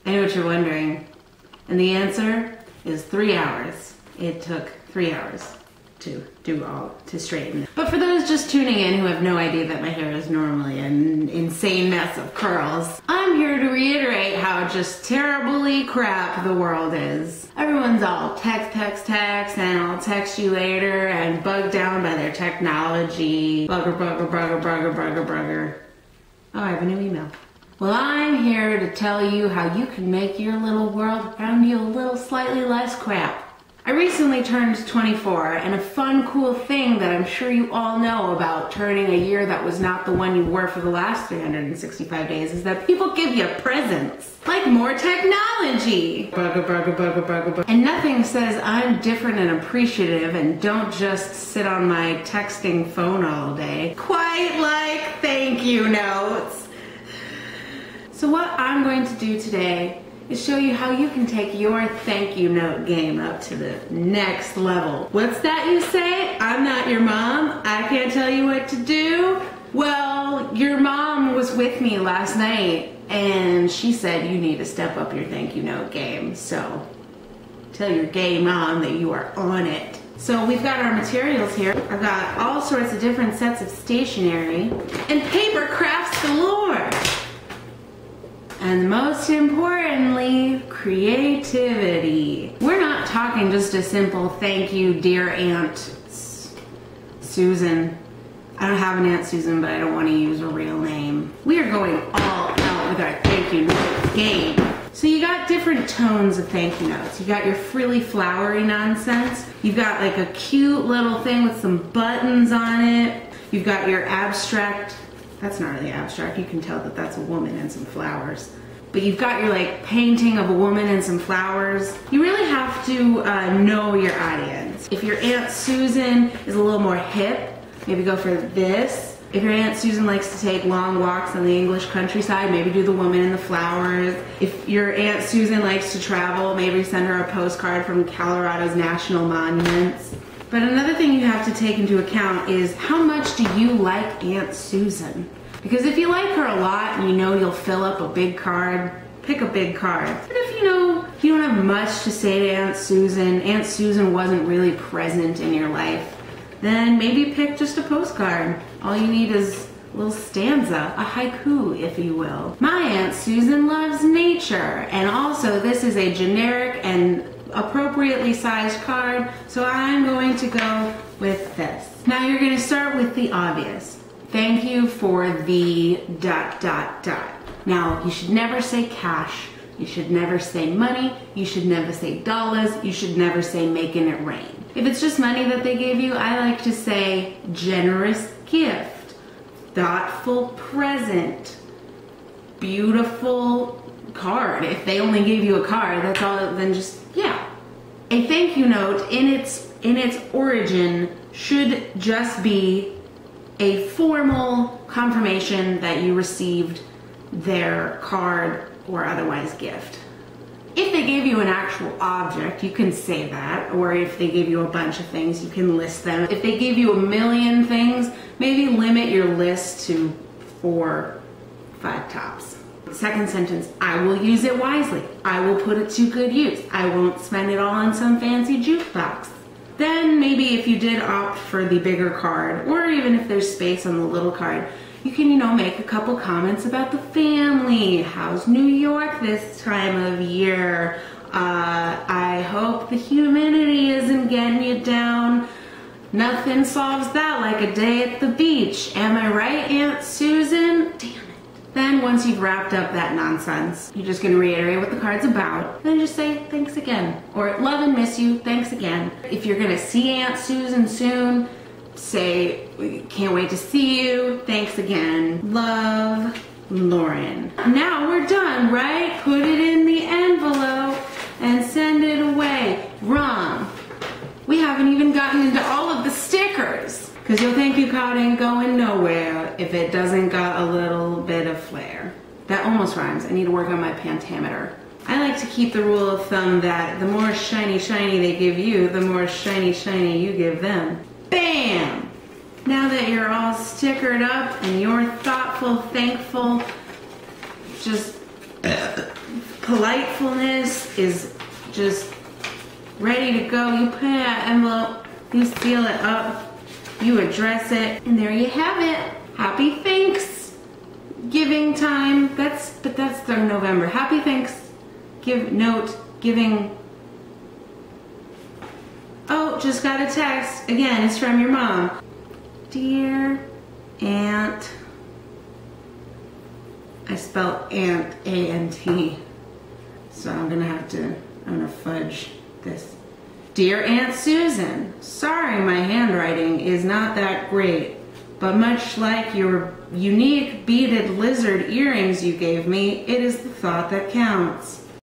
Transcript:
I know what you're wondering. And the answer is 3 hours. It took 3 hours to straighten it. But for those just tuning in who have no idea that my hair is normally an insane mess of curls, I'm here to reiterate how just terribly crap the world is. Everyone's all text, and I'll text you later, and bugged down by their technology. Bugger. Oh, I have a new email. Well, I'm here to tell you how you can make your little world around you a little slightly less crap. I recently turned 24, and a fun, cool thing that I'm sure you all know about turning a year that was not the one you were for the last 365 days is that people give you presents. Like more technology. Bugger. And nothing says I'm different and appreciative and don't just sit on my texting phone all day quite like thank you notes. So what I'm going to do today is show you how you can take your thank you note game up to the next level. What's that you say? I'm not your mom. I can't tell you what to do. Well, your mom was with me last night and she said you need to step up your thank you note game. So tell your gay mom that you are on it. So we've got our materials here. I've got all sorts of different sets of stationery and paper crafts galore. And most importantly, creativity. We're not talking just a simple thank you, dear Aunt Susan. I don't have an Aunt Susan, but I don't want to use a real name. We are going all out with our thank you note game. So you got different tones of thank you notes. You got your frilly, flowery nonsense. You've got like a cute little thing with some buttons on it. You've got your abstract. That's not really abstract. You can tell that that's a woman and some flowers. But you've got your like painting of a woman and some flowers. You really have to know your audience. If your Aunt Susan is a little more hip, maybe go for this. If your Aunt Susan likes to take long walks on the English countryside, maybe do the woman and the flowers. If your Aunt Susan likes to travel, maybe send her a postcard from Colorado's national monuments. But another thing you have to take into account is how much do you like Aunt Susan? Because if you like her a lot and you know you'll fill up a big card, pick a big card. But if you know you don't have much to say to Aunt Susan wasn't really present in your life, then maybe pick just a postcard. All you need is a little stanza, a haiku, if you will. My Aunt Susan loves nature, and also this is a generic and appropriately sized card, so I'm going to go with this. Now you're going to start with the obvious. Thank you for the ... Now you should never say cash, you should never say money, you should never say dollars, you should never say making it rain. If it's just money that they gave you, I like to say generous gift, thoughtful present, beautiful card. If they only gave you a card, that's all, then just, yeah. A thank you note in its origin should just be a formal confirmation that you received their card or otherwise gift. If they gave you an actual object, you can say that, or if they gave you a bunch of things, you can list them. If they gave you a million things, maybe limit your list to 4, 5 tops. Second sentence, I will use it wisely. I will put it to good use. I won't spend it all on some fancy jukebox. Then maybe if you did opt for the bigger card, or even if there's space on the little card, you can, make a couple comments about the family. How's New York this time of year? I hope the humidity isn't getting you down. Nothing solves that like a day at the beach. Am I right, Aunt Susan? Damn it. Then once you've wrapped up that nonsense, you're just going to reiterate what the card's about. Then just say thanks again. Or love and miss you, thanks again. If you're going to see Aunt Susan soon, say can't wait to see you, thanks again. Love, Lauren. Now we're done, right? Put it in the envelope and send it away. Wrong. We haven't even gotten into all of the stickers. Because your thank you card ain't going nowhere if it doesn't got a little bit of flair. That almost rhymes. I need to work on my pentameter. I like to keep the rule of thumb that the more shiny they give you, the more shiny you give them. Bam! Now that you're all stickered up and you're thoughtful, thankful, just politefulness is just ready to go. You put it in an envelope, you seal it up, you address it, and there you have it. Happy Thanksgiving time. That's during November. Happy Thanksgiving. Oh, just got a text. Again, it's from your mom. Dear Aunt, I spelled Aunt, A-N-T. So I'm gonna fudge this. Dear Aunt Susan, sorry my handwriting is not that great, but much like your unique beaded lizard earrings you gave me, it is the thought that counts.